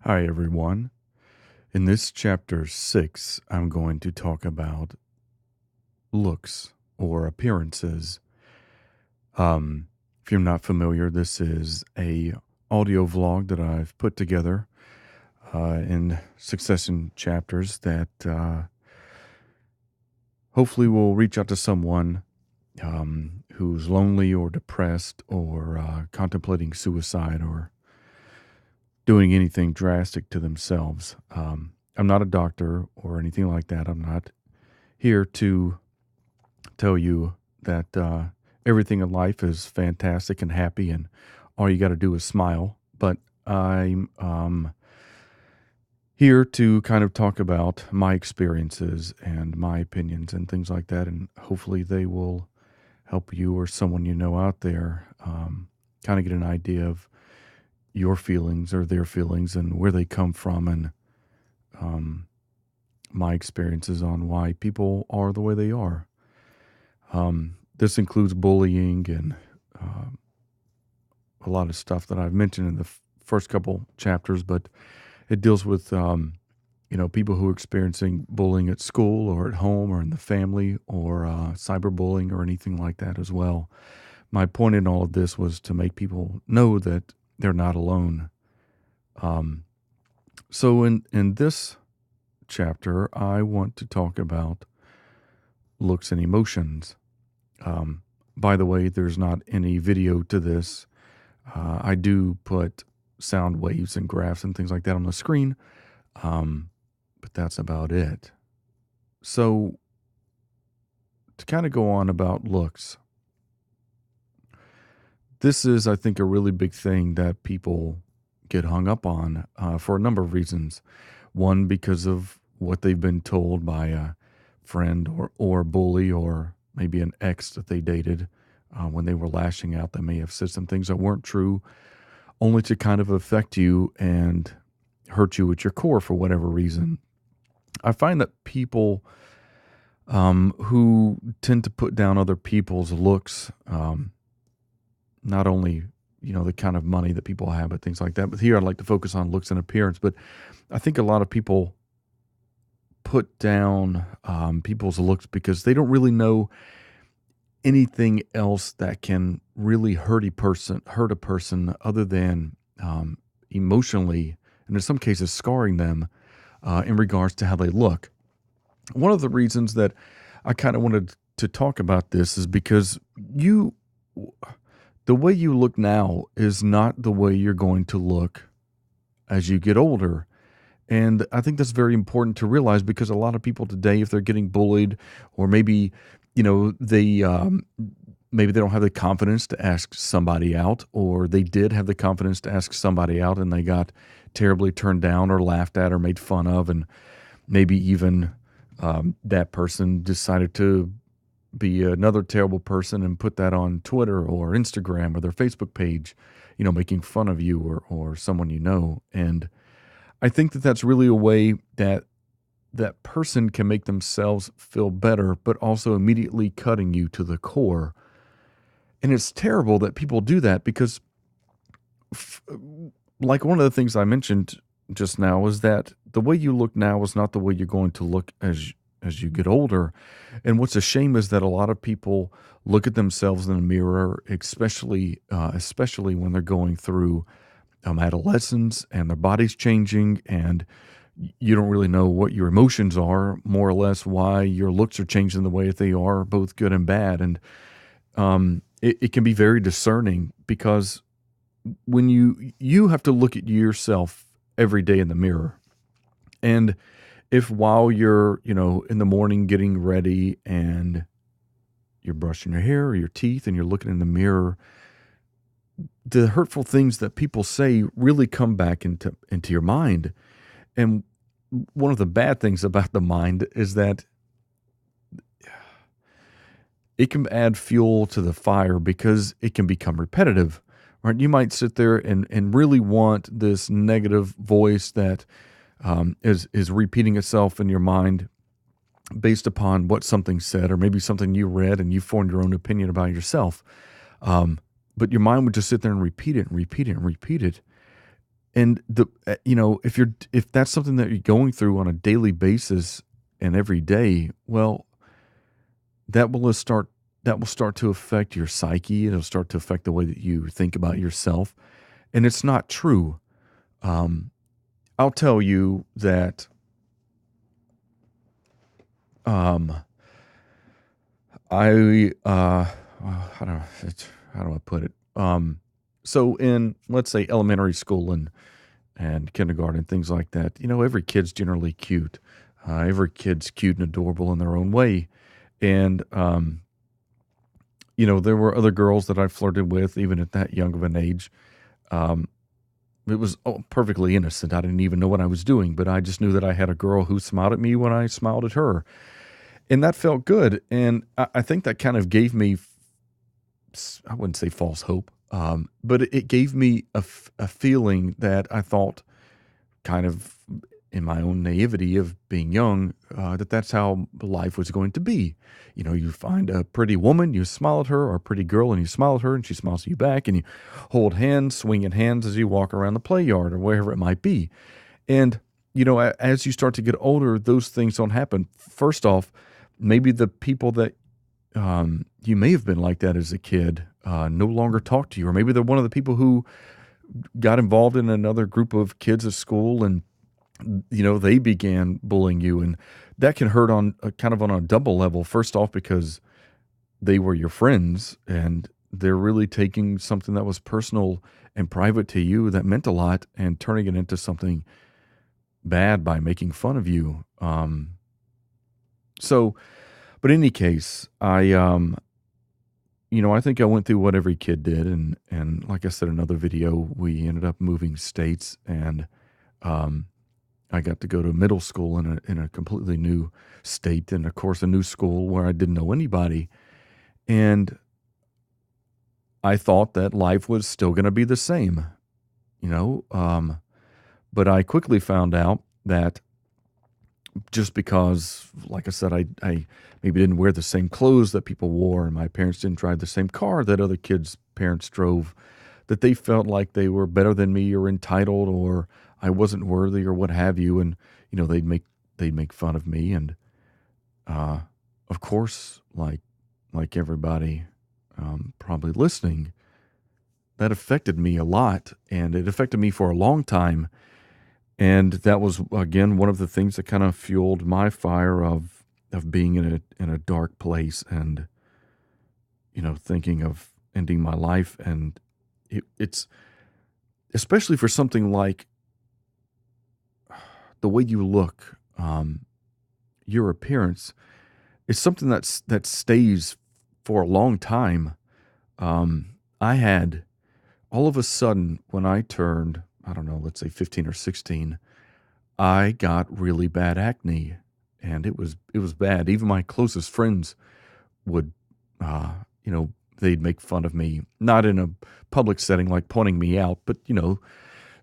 Hi, everyone. In this chapter 6, I'm going to talk about looks or appearances. If you're not familiar, this is a audio vlog that I've put together in succession chapters that hopefully will reach out to someone who's lonely or depressed or contemplating suicide or doing anything drastic to themselves. I'm not a doctor or anything like that. I'm not here to tell you that everything in life is fantastic and happy and all you got to do is smile. But I'm here to kind of talk about my experiences and my opinions and things like that. And hopefully they will help you or someone you know out there kind of get an idea of your feelings or their feelings and where they come from and my experiences on why people are the way they are. This includes bullying and a lot of stuff that I've mentioned in the first couple chapters, but it deals with people who are experiencing bullying at school or at home or in the family or cyberbullying or anything like that as well. My point in all of this was to make people know that they're not alone. So in this chapter, I want to talk about looks and emotions. By the way, there's not any video to this. I do put sound waves and graphs and things like that on the screen, but that's about it. So to kind of go on about looks, this is, I think, a really big thing that people get hung up on for a number of reasons. One, because of what they've been told by a friend or bully or maybe an ex that they dated when they were lashing out. They may have said some things that weren't true, only to kind of affect you and hurt you at your core for whatever reason. I find that people who tend to put down other people's looks, not only the kind of money that people have, but things like that. But here I'd like to focus on looks and appearance. But I think a lot of people put down people's looks because they don't really know anything else that can really hurt a person other than emotionally, and in some cases scarring them in regards to how they look. One of the reasons that I kind of wanted to talk about this is because the way you look now is not the way you're going to look as you get older. And I think that's very important to realize because a lot of people today, if they're getting bullied or maybe, they maybe they don't have the confidence to ask somebody out, or they did have the confidence to ask somebody out and they got terribly turned down or laughed at or made fun of. And maybe even that person decided to be another terrible person and put that on Twitter or Instagram or their Facebook page, making fun of you or someone you know. And I think that that's really a way that that person can make themselves feel better, but also immediately cutting you to the core. And it's terrible that people do that because, like one of the things I mentioned just now is that the way you look now is not the way you're going to look as you get older. And what's a shame is that a lot of people look at themselves in the mirror, especially when they're going through adolescence and their body's changing and you don't really know what your emotions are, more or less why your looks are changing the way that they are, both good and bad. And it can be very discerning because when you have to look at yourself every day in the mirror. And if while you're, in the morning getting ready and you're brushing your hair or your teeth and you're looking in the mirror, the hurtful things that people say really come back into your mind. And one of the bad things about the mind is that it can add fuel to the fire because it can become repetitive, right? You might sit there and really want this negative voice that is repeating itself in your mind based upon what something said or maybe something you read and you formed your own opinion about yourself. But your mind would just sit there and repeat it and repeat it and repeat it. And if that's something that you're going through on a daily basis and every day, well, that will start that will start to affect your psyche. It'll start to affect the way that you think about yourself, and it's not true. Um, I'll tell you that. Um, I how do how do I put it? So in, let's say, elementary school and kindergarten, things like that, every kid's generally cute. Every kid's cute and adorable in their own way, and there were other girls that I flirted with even at that young of an age. Um, it was perfectly innocent. I didn't even know what I was doing, but I just knew that I had a girl who smiled at me when I smiled at her, and that felt good. And I think that kind of gave me, I wouldn't say false hope, but it gave me a feeling that I thought, kind of in my own naivety of being young, that that's how life was going to be. You find a pretty woman, you smile at her, or a pretty girl, and you smile at her, and she smiles at you back, and you hold hands, swinging hands as you walk around the play yard or wherever it might be. And, as you start to get older, those things don't happen. First off, maybe the people that you may have been like that as a kid no longer talk to you, or maybe they're one of the people who got involved in another group of kids at school, and they began bullying you, and that can hurt on kind of on a double level. First off, because they were your friends, and they're really taking something that was personal and private to you that meant a lot and turning it into something bad by making fun of you. So, but in any case, I think I went through what every kid did, and like I said in another video, we ended up moving states, and um, I got to go to middle school in a completely new state, and of course a new school where I didn't know anybody, and I thought that life was still going to be the same, you know. But I quickly found out that just because, like I said, I maybe didn't wear the same clothes that people wore, and my parents didn't drive the same car that other kids' parents drove, that they felt like they were better than me or entitled, or I wasn't worthy or what have you. And, they'd make fun of me. And, uh, of course, like everybody, probably listening, that affected me a lot, and it affected me for a long time. And that was, again, one of the things that kind of fueled my fire of being in a dark place, and, thinking of ending my life. And it's especially for something like the way you look, your appearance is something that stays for a long time. I had, all of a sudden, when I turned, I don't know, let's say 15 or 16, I got really bad acne, and it was bad. Even my closest friends would, uh, you know, they'd make fun of me, not in a public setting like pointing me out, but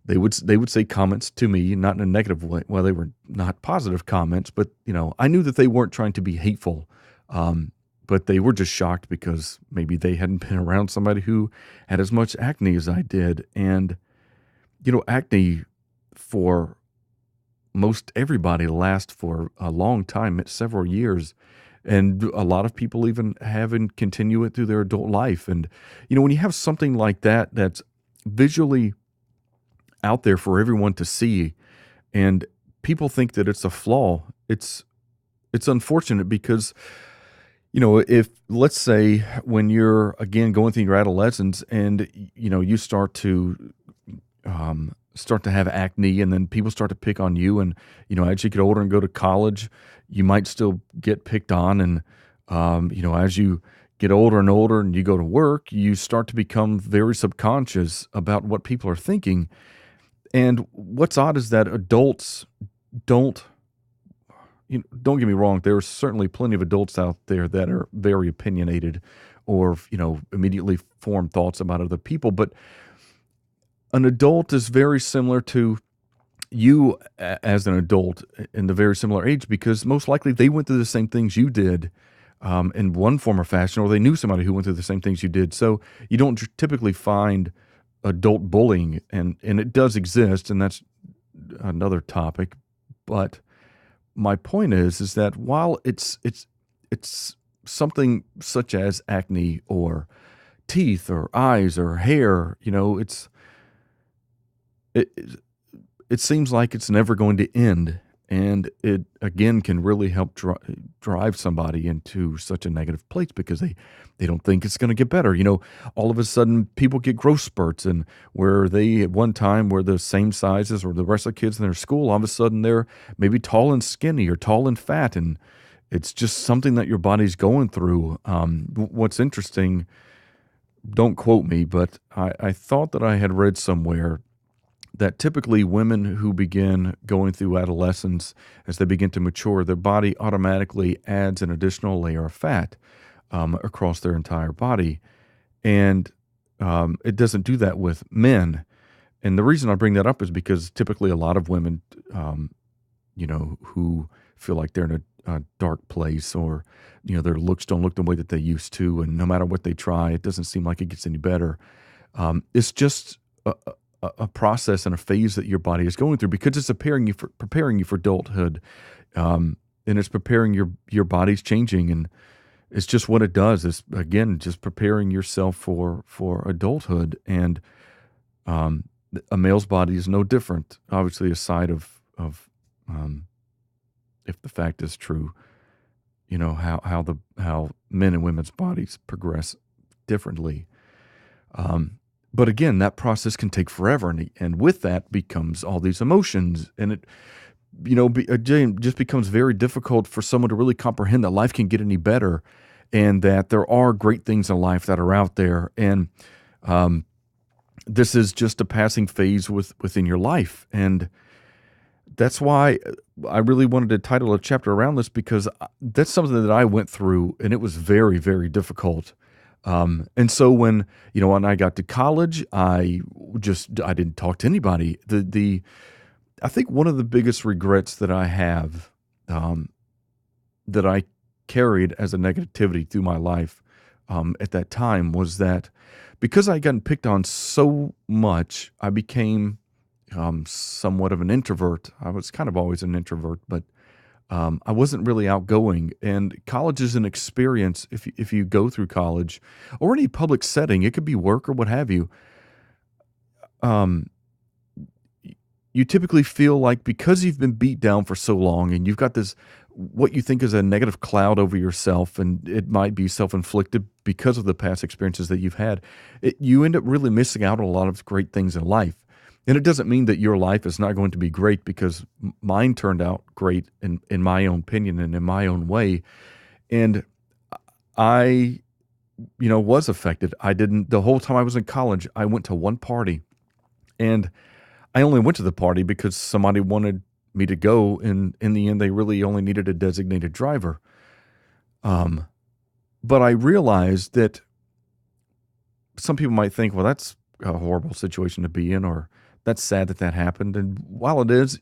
they would say comments to me, not in a negative way. Well, they were not positive comments, but I knew that they weren't trying to be hateful. But they were just shocked because maybe they hadn't been around somebody who had as much acne as I did. And acne for most everybody lasts for a long time, it's several years. And a lot of people even have and continue it through their adult life. And, when you have something like that, that's visually out there for everyone to see, and people think that it's a flaw, it's unfortunate because, if, let's say, when you're, again, going through your adolescence, and, you start to have acne, and then people start to pick on you, and as you get older and go to college, you might still get picked on, and as you get older and older and you go to work, you start to become very subconscious about what people are thinking. And what's odd is that adults don't, don't get me wrong, there are certainly plenty of adults out there that are very opinionated, or immediately form thoughts about other people, but an adult is very similar to you as an adult in the very similar age, because most likely they went through the same things you did, in one form or fashion, or they knew somebody who went through the same things you did. So you don't typically find adult bullying, and it does exist, and that's another topic. But my point is that while it's something such as acne or teeth or eyes or hair, it it seems like it's never going to end, and it again can really help drive somebody into such a negative place because they don't think it's going to get better. All of a sudden people get growth spurts, and where they at one time were the same sizes or the rest of the kids in their school, all of a sudden they're maybe tall and skinny or tall and fat, and it's just something that your body's going through. What's interesting, don't quote me, but I thought that I had read somewhere that typically women who begin going through adolescence, as they begin to mature, their body automatically adds an additional layer of fat across their entire body. And it doesn't do that with men. And the reason I bring that up is because typically a lot of women, who feel like they're in a dark place, or, their looks don't look the way that they used to. And no matter what they try, it doesn't seem like it gets any better. It's just a process and a phase that your body is going through, because it's preparing you for adulthood, and it's preparing your body's changing, and it's just what it does. It's again just preparing yourself for adulthood, and a male's body is no different. Obviously, aside of if the fact is true, how men and women's bodies progress differently. But again, that process can take forever, and with that becomes all these emotions, and it, again, just becomes very difficult for someone to really comprehend that life can get any better, and that there are great things in life that are out there, and this is just a passing phase within your life, and that's why I really wanted to title a chapter around this, because that's something that I went through, and it was very, very difficult. And so when I got to college, I didn't talk to anybody. I think one of the biggest regrets that I have, that I carried as a negativity through my life, at that time, was that because I had gotten picked on so much, I became, somewhat of an introvert. I was kind of always an introvert, but I wasn't really outgoing, and college is an experience. If you go through college or any public setting, it could be work or what have you. Um, you typically feel like, because you've been beat down for so long, and you've got this what you think is a negative cloud over yourself, and it might be self-inflicted because of the past experiences that you've had. You end up really missing out on a lot of great things in life. And it doesn't mean that your life is not going to be great, because mine turned out great in my own opinion and in my own way. And I, was affected. The whole time I was in college, I went to one party, and I only went to the party because somebody wanted me to go. And in the end, they really only needed a designated driver. But I realized that some people might think, well, that's a horrible situation to be in, or that's sad that happened. And while it is,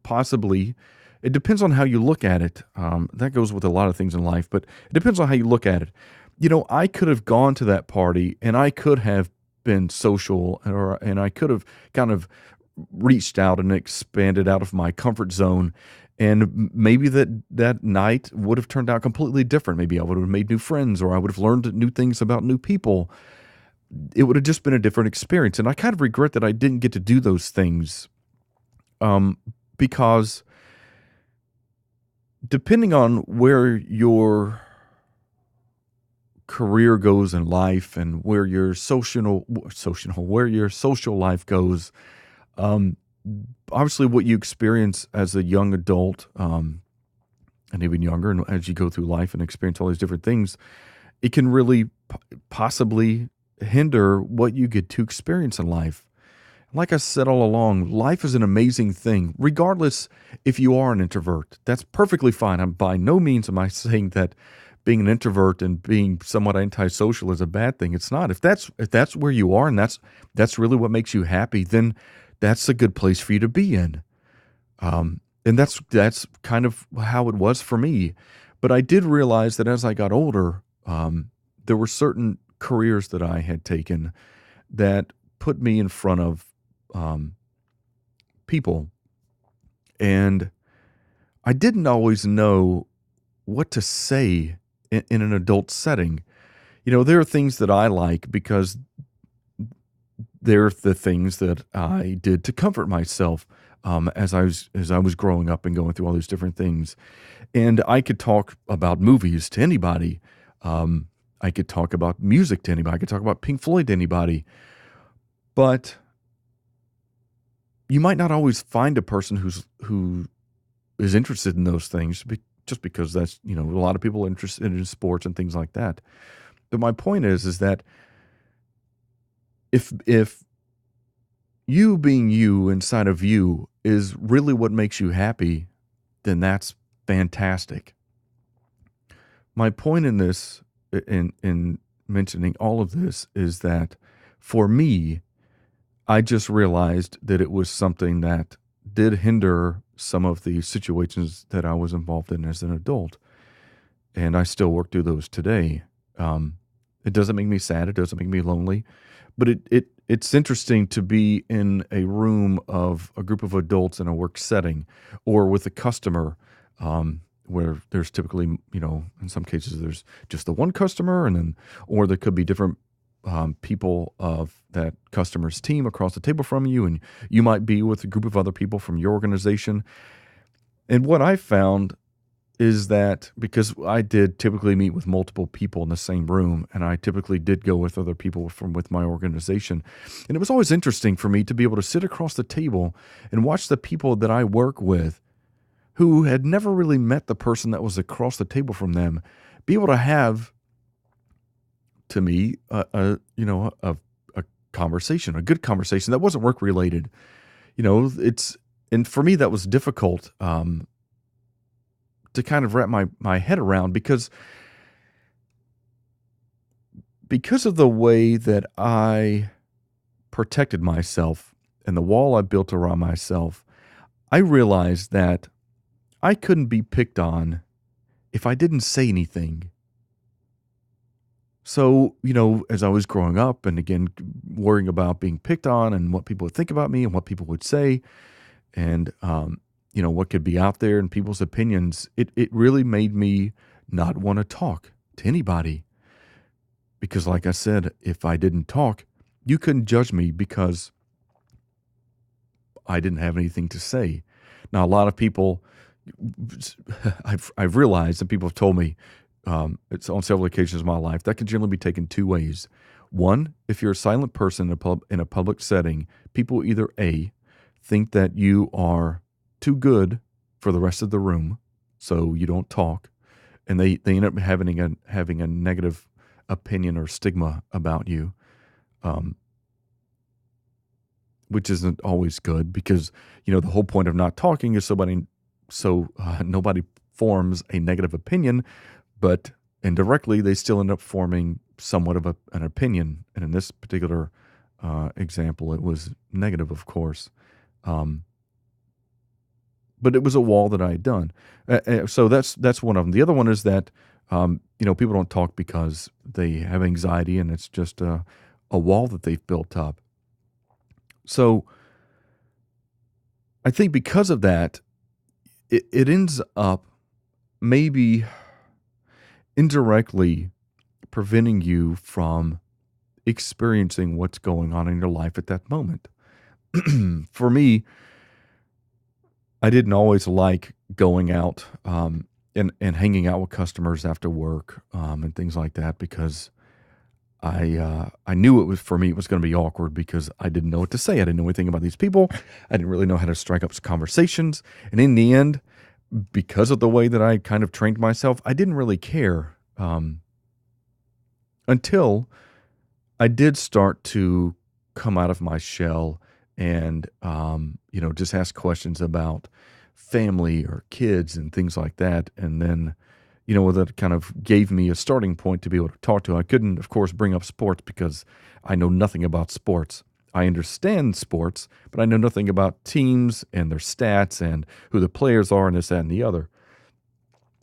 possibly, it depends on how you look at it. That goes with a lot of things in life, but it depends on how you look at it. I could have gone to that party, and I could have been social, and I could have kind of reached out and expanded out of my comfort zone. And maybe that night would have turned out completely different. Maybe I would have made new friends, or I would have learned new things about new people. It would have just been a different experience. And I kind of regret that I didn't get to do those things, because depending on where your career goes in life, and where your social life goes, obviously what you experience as a young adult, and even younger, and as you go through life and experience all these different things, it can really possibly hinder what you get to experience in life. Like I said all along, life is an amazing thing, regardless if you are an introvert. That's perfectly fine. I'm by no means am I saying that being an introvert and being somewhat antisocial is a bad thing. It's not. If that's where you are, and that's really what makes you happy, then that's a good place for you to be in. And that's kind of how it was for me. But I did realize that as I got older, there were certain careers that I had taken that put me in front of um, people, and I didn't always know what to say in an adult setting. There are things that I like because they're the things that I did to comfort myself as I was growing up and going through all these different things. And I could talk about movies to anybody. I could talk about music to anybody. I could talk about Pink Floyd to anybody. But you might not always find a person who is interested in those things just because that's, a lot of people are interested in sports and things like that. But my point is that if you being you inside of you is really what makes you happy, then that's fantastic. My point in this, in mentioning all of this, is that for me, I just realized that it was something that did hinder some of the situations that I was involved in as an adult. And I still work through those today. It doesn't make me sad. It doesn't make me lonely. But it's interesting to be in a room of a group of adults in a work setting or with a customer, where there's typically, in some cases there's just the one customer, or there could be different people of that customer's team across the table from you, and you might be with a group of other people from your organization. And what I found is that because I did typically meet with multiple people in the same room, and I typically did go with other people with my organization, and it was always interesting for me to be able to sit across the table and watch the people that I work with who had never really met the person that was across the table from them, be able to have, to me, a conversation, a good conversation that wasn't work related. And for me that was difficult to kind of wrap my head around because of the way that I protected myself and the wall I built around myself. I realized that I couldn't be picked on if I didn't say anything. So, as I was growing up and again, worrying about being picked on and what people would think about me and what people would say and, what could be out there and people's opinions, it really made me not want to talk to anybody. Because like I said, if I didn't talk, you couldn't judge me because I didn't have anything to say. Now, a lot of people, I've realized, and people have told me, it's on several occasions in my life, that can generally be taken two ways. One, if you're a silent person in a public setting, people either A, think that you are too good for the rest of the room, so you don't talk, and they end up having a negative opinion or stigma about you, which isn't always good because the whole point of not talking is nobody forms a negative opinion, but indirectly they still end up forming somewhat of an opinion. And in this particular example, it was negative, of course. But it was a wall that I had done. So that's one of them. The other one is that people don't talk because they have anxiety, and it's just a wall that they've built up. So I think because of that, it ends up maybe indirectly preventing you from experiencing what's going on in your life at that moment. For me, I didn't always like going out and hanging out with customers after work and things like that because I knew it was going to be awkward because I didn't know what to say. I didn't know anything about these people. I didn't really know how to strike up conversations. And in the end, because of the way that I kind of trained myself, I didn't really care until I did start to come out of my shell and, just ask questions about family or kids and things like that. And then, that kind of gave me a starting point to be able to talk to. I couldn't, of course, bring up sports because I know nothing about sports. I understand sports, but I know nothing about teams and their stats and who the players are and this, that, and the other.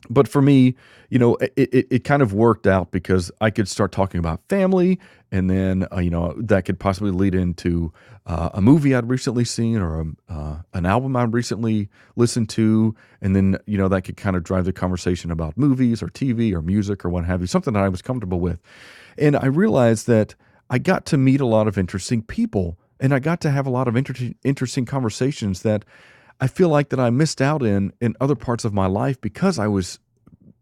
But for me, it kind of worked out because I could start talking about family, and then, that could possibly lead into, a movie I'd recently seen or, an album I'd recently listened to, and then, that could kind of drive the conversation about movies or TV or music or what have you, something that I was comfortable with. And I realized that I got to meet a lot of interesting people, and I got to have a lot of interesting conversations that I feel like that I missed out in other parts of my life because I was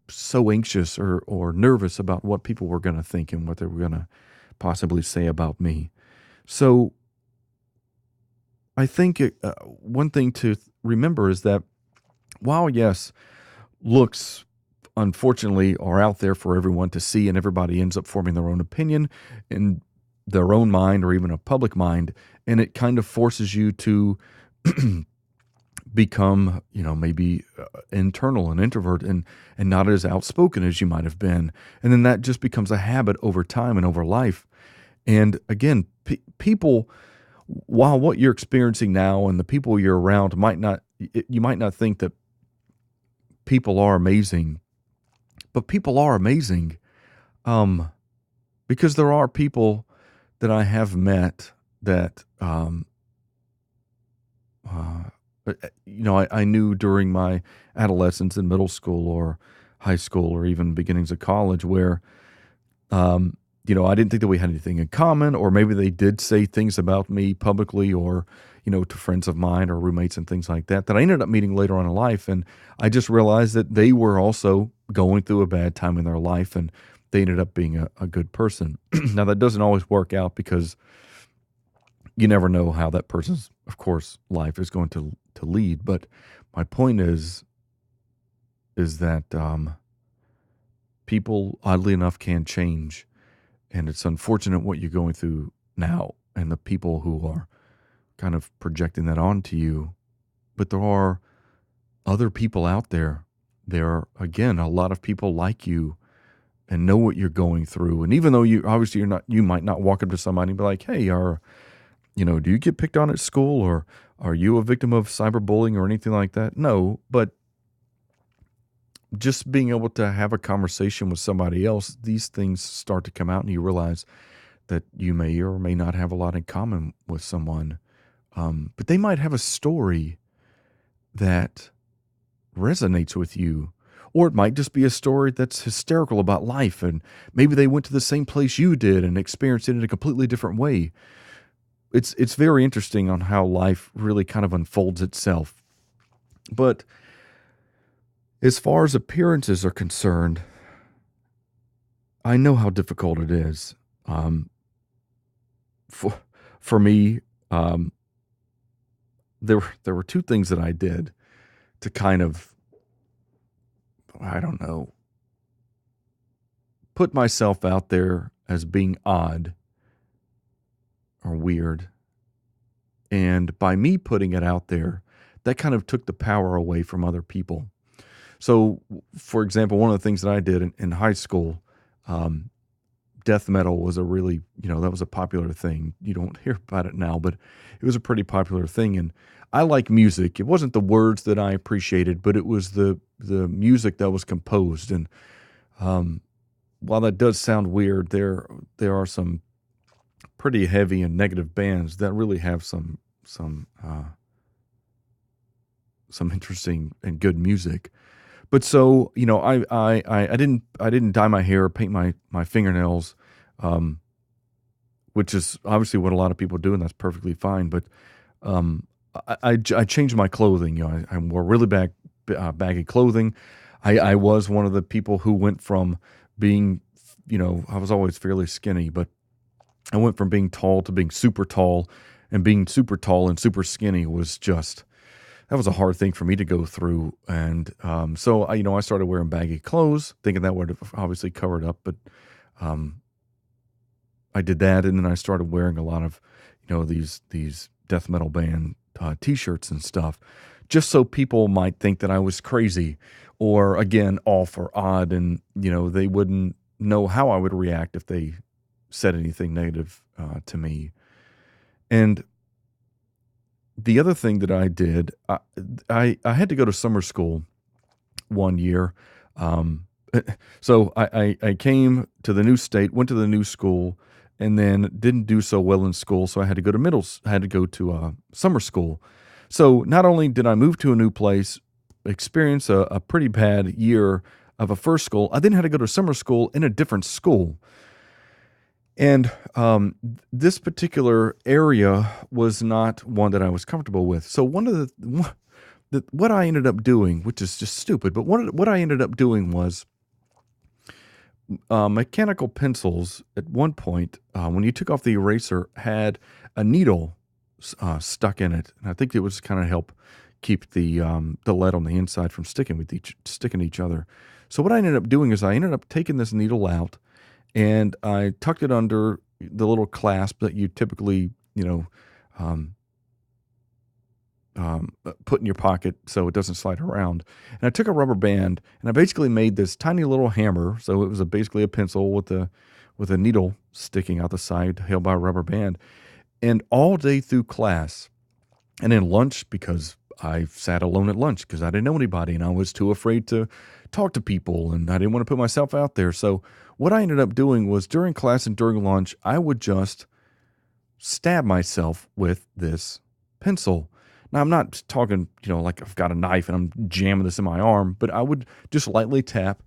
so anxious or nervous about what people were gonna think and what they were gonna possibly say about me. So, I think one thing to remember is that while, yes, looks unfortunately are out there for everyone to see and everybody ends up forming their own opinion in their own mind or even a public mind, and it kind of forces you to become, maybe internal and introvert and not as outspoken as you might have been. And then that just becomes a habit over time and over life. And again, people, while what you're experiencing now and the people you're around might not, you might not think that people are amazing, but people are amazing. Um, because there are people that I have met that, I knew during my adolescence in middle school or high school or even beginnings of college where, I didn't think that we had anything in common, or maybe they did say things about me publicly or, to friends of mine or roommates and things like that, that I ended up meeting later on in life. And I just realized that they were also going through a bad time in their life and they ended up being a good person. Now, that doesn't always work out because you never know how that person's, of course, life is going to lead. But my point is that people, oddly enough, can change, and it's unfortunate what you're going through now, and the people who are kind of projecting that onto you. But there are other people out there. There are, again, a lot of people like you and know what you're going through. And even though you might not walk up to somebody and be like, "Hey, do you get picked on at school, or are you a victim of cyberbullying or anything like that?" No, but just being able to have a conversation with somebody else, these things start to come out and you realize that you may or may not have a lot in common with someone. But they might have a story that resonates with you. Or it might just be a story that's hysterical about life, and maybe they went to the same place you did and experienced it in a completely different way. It's very interesting on how life really kind of unfolds itself. But as far as appearances are concerned, I know how difficult it is. Um, for for me, um, there were two things that I did to kind of, I don't know, put myself out there as being odd or weird. And by me putting it out there, that kind of took the power away from other people. So, for example, one of the things that I did in high school, um, death metal was a really, that was a popular thing. You don't hear about it now, but it was a pretty popular thing. And I like music. It wasn't the words that I appreciated, but it was the music that was composed. And um, while that does sound weird, there are some pretty heavy and negative bands that really have some interesting and good music. But so, I didn't dye my hair, paint my fingernails, um, which is obviously what a lot of people do, and that's perfectly fine. But I changed my clothing. I wore really baggy clothing. I was one of the people who went from being, I was always fairly skinny, but I went from being tall to being super tall, and being super tall and super skinny was just, that was a hard thing for me to go through. And so I started wearing baggy clothes, thinking that would have obviously covered up. But um, I did that, and then I started wearing a lot of, these death metal band T-shirts and stuff, just so people might think that I was crazy, or again off or odd, and they wouldn't know how I would react if they said anything negative to me. And the other thing that I did, I had to go to summer school one year, Um, so I came to the new state, went to the new school, and then didn't do so well in school. So I had to go to I had to go to summer school. So not only did I move to a new place, experience a pretty bad year of a first school, I then had to go to summer school in a different school. And this particular area was not one that I was comfortable with. So one of what I ended up doing, which is just stupid, but what I ended up doing was mechanical pencils at one point, when you took off the eraser, had a needle stuck in it, and I think it was kind of help keep the lead on the inside from sticking to each other. So what I ended up doing is I ended up taking this needle out, and I tucked it under the little clasp that you typically, um, put in your pocket so it doesn't slide around. And I took a rubber band and I basically made this tiny little hammer. So it was basically a pencil with a needle sticking out the side, held by a rubber band. And all day through class and in lunch, because I sat alone at lunch because I didn't know anybody and I was too afraid to talk to people and I didn't want to put myself out there. So what I ended up doing was during class and during lunch, I would just stab myself with this pencil. Now, I'm not talking, like I've got a knife and I'm jamming this in my arm, but I would just lightly tap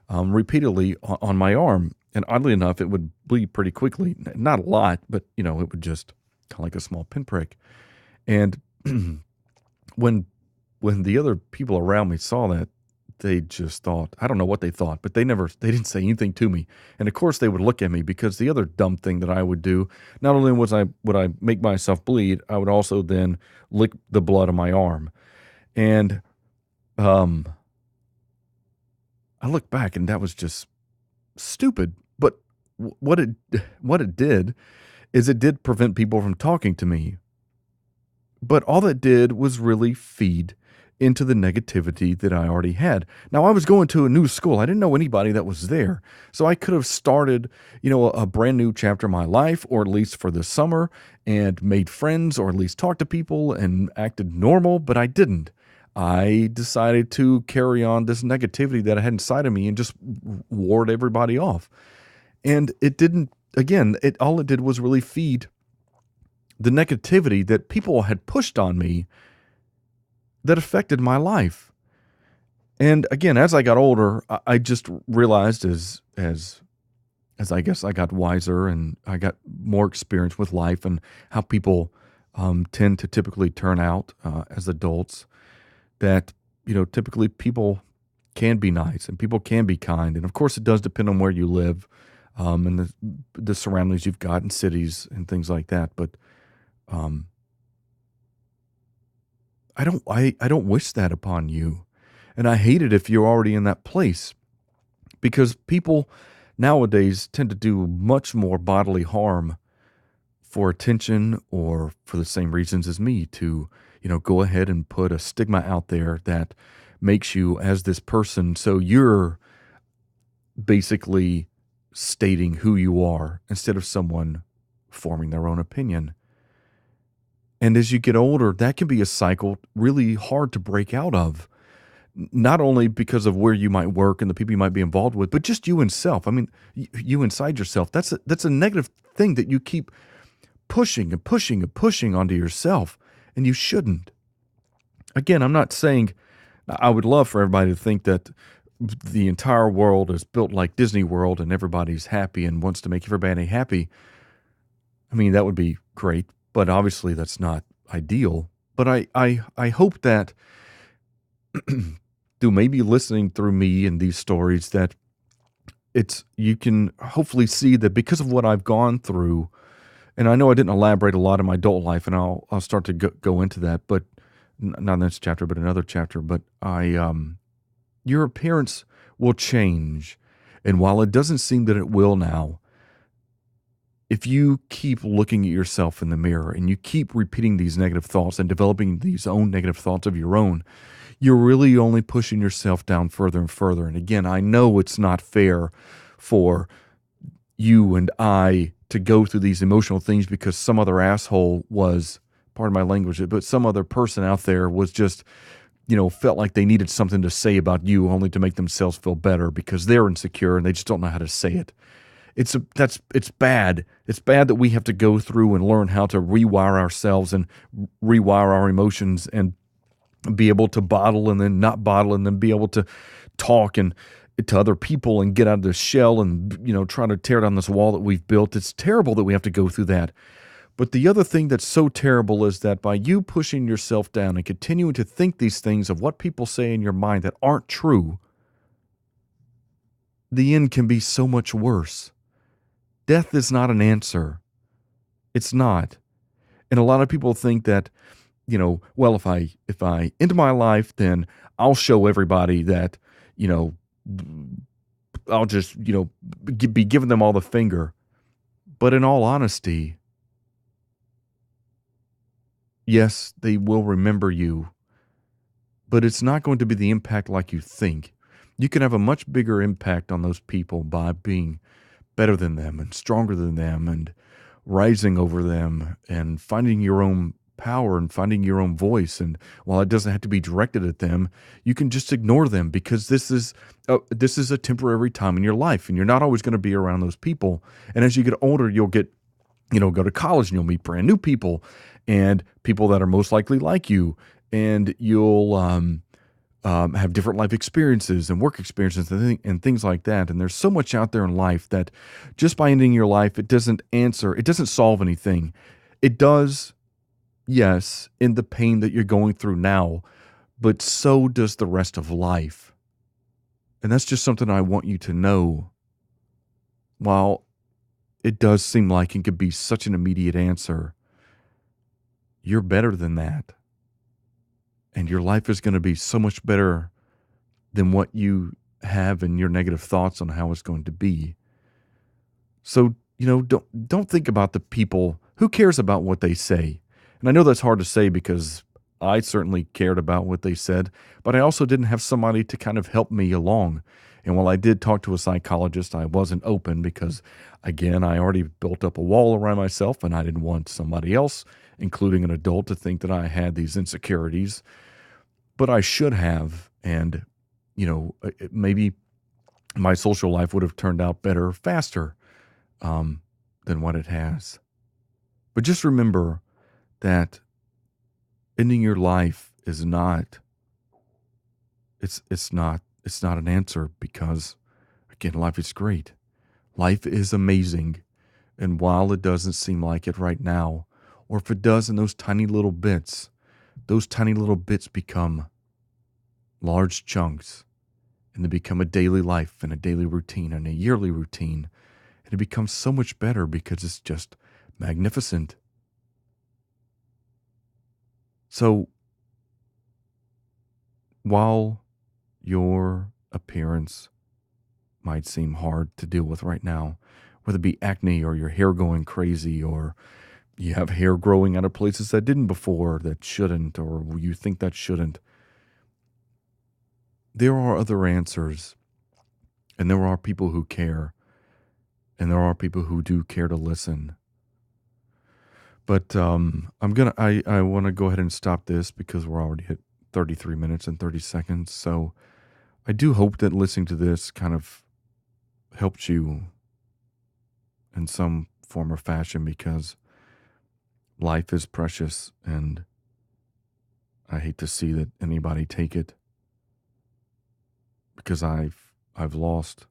repeatedly on my arm. And oddly enough, it would bleed pretty quickly. Not a lot, but, it would just kind of like a small pinprick. And when the other people around me saw that, they just thought, I don't know what they thought, but they didn't say anything to me. And of course they would look at me because the other dumb thing that I would do, not only would I make myself bleed, I would also then lick the blood on my arm. And I look back and that was just stupid. But what it did is it did prevent people from talking to me. But all that did was really feed into the negativity that I already had. Now, I was going to a new school. I didn't know anybody that was there. So I could have started, a brand new chapter of my life, or at least for the summer, and made friends, or at least talked to people and acted normal, but I didn't. I decided to carry on this negativity that I had inside of me and just ward everybody off. And it didn't, again, all it did was really feed the negativity that people had pushed on me that affected my life. And again, as I got older, I just realized as I guess I got wiser and I got more experience with life and how people tend to typically turn out as adults, that, typically people can be nice and people can be kind. And of course it does depend on where you live and the surroundings you've got in cities and things like that. But I don't wish that upon you. And I hate it if you're already in that place, because people nowadays tend to do much more bodily harm for attention or for the same reasons as me, to, go ahead and put a stigma out there that makes you as this person. So you're basically stating who you are instead of someone forming their own opinion. And as you get older, that can be a cycle really hard to break out of, not only because of where you might work and the people you might be involved with, but just you and self. I mean, you inside yourself. That's a negative thing that you keep pushing and pushing and pushing onto yourself, and you shouldn't. Again, I'm not saying I would love for everybody to think that the entire world is built like Disney World and everybody's happy and wants to make everybody happy. I mean, that would be great. But obviously that's not ideal. But I hope that through maybe listening through me and these stories, that you can hopefully see that because of what I've gone through, and I know I didn't elaborate a lot in my adult life, and I'll start to go into that, but not in this chapter, but another chapter. But your appearance will change, and while it doesn't seem that it will now, if you keep looking at yourself in the mirror and you keep repeating these negative thoughts and developing these own negative thoughts of your own, you're really only pushing yourself down further and further. And again, I know it's not fair for you and I to go through these emotional things because some other asshole was, pardon my language, but some other person out there was just, felt like they needed something to say about you only to make themselves feel better because they're insecure and they just don't know how to say it. It's bad. It's bad that we have to go through and learn how to rewire ourselves and rewire our emotions and be able to bottle and then not bottle and then be able to talk and to other people and get out of the shell and try to tear down this wall that we've built. It's terrible that we have to go through that. But the other thing that's so terrible is that by you pushing yourself down and continuing to think these things of what people say in your mind that aren't true, the end can be so much worse. Death is not an answer. It's not. And a lot of people think that, well, if I end my life, then I'll show everybody that, I'll just, be giving them all the finger. But in all honesty, yes, they will remember you, but it's not going to be the impact like you think. You can have a much bigger impact on those people by being better than them and stronger than them and rising over them and finding your own power and finding your own voice. And while it doesn't have to be directed at them, you can just ignore them because this is a temporary time in your life and you're not always going to be around those people. And as you get older, you'll get go to college and you'll meet brand new people and people that are most likely like you. And you'll have different life experiences and work experiences and things like that. And there's so much out there in life that just by ending your life, it doesn't solve anything. It does, yes, in the pain that you're going through now, but so does the rest of life. And that's just something I want you to know. While it does seem like it could be such an immediate answer, you're better than that. And your life is going to be so much better than what you have in your negative thoughts on how it's going to be. So, don't think about the people. Who cares about what they say? And I know that's hard to say because I certainly cared about what they said, but I also didn't have somebody to kind of help me along. And while I did talk to a psychologist, I wasn't open because, again, I already built up a wall around myself and I didn't want somebody else, including an adult, to think that I had these insecurities. But I should have. And, maybe my social life would have turned out better, faster than what it has. But just remember that ending your life is not, it's not an answer because, again, life is great. Life is amazing. And while it doesn't seem like it right now, or if it does in those tiny little bits become large chunks and they become a daily life and a daily routine and a yearly routine. And it becomes so much better because it's just magnificent. So while your appearance might seem hard to deal with right now, whether it be acne or your hair going crazy or you have hair growing out of places that didn't before that shouldn't, or you think that shouldn't, there are other answers, and there are people who care, and there are people who do care to listen. But I want to go ahead and stop this because we're already hit 33 minutes and 30 seconds. So I do hope that listening to this kind of helped you in some form or fashion because life is precious and I hate to see that anybody take it because I've lost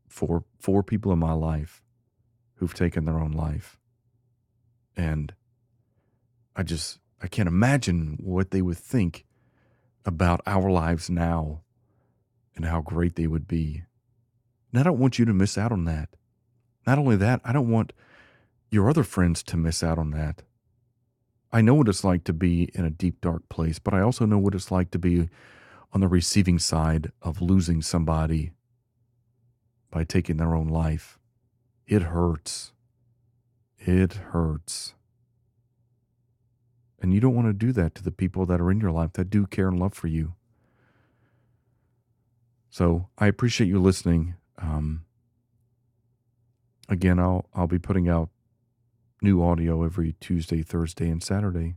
four people in my life who've taken their own life. And I can't imagine what they would think about our lives now and how great they would be. And I don't want you to miss out on that. Not only that, I don't want your other friends to miss out on that. I know what it's like to be in a deep, dark place, but I also know what it's like to be on the receiving side of losing somebody by taking their own life. It hurts. It hurts. And you don't want to do that to the people that are in your life that do care and love for you. So I appreciate you listening. Again, I'll be putting out new audio every Tuesday, Thursday, and Saturday.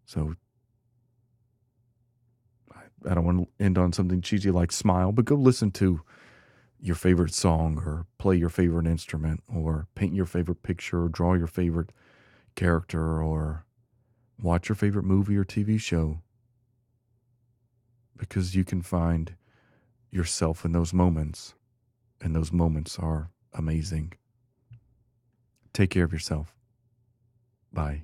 So I don't want to end on something cheesy like smile, but go listen to your favorite song or play your favorite instrument or paint your favorite picture or draw your favorite character or watch your favorite movie or TV show because you can find yourself in those moments, and those moments are amazing. Take care of yourself. Bye.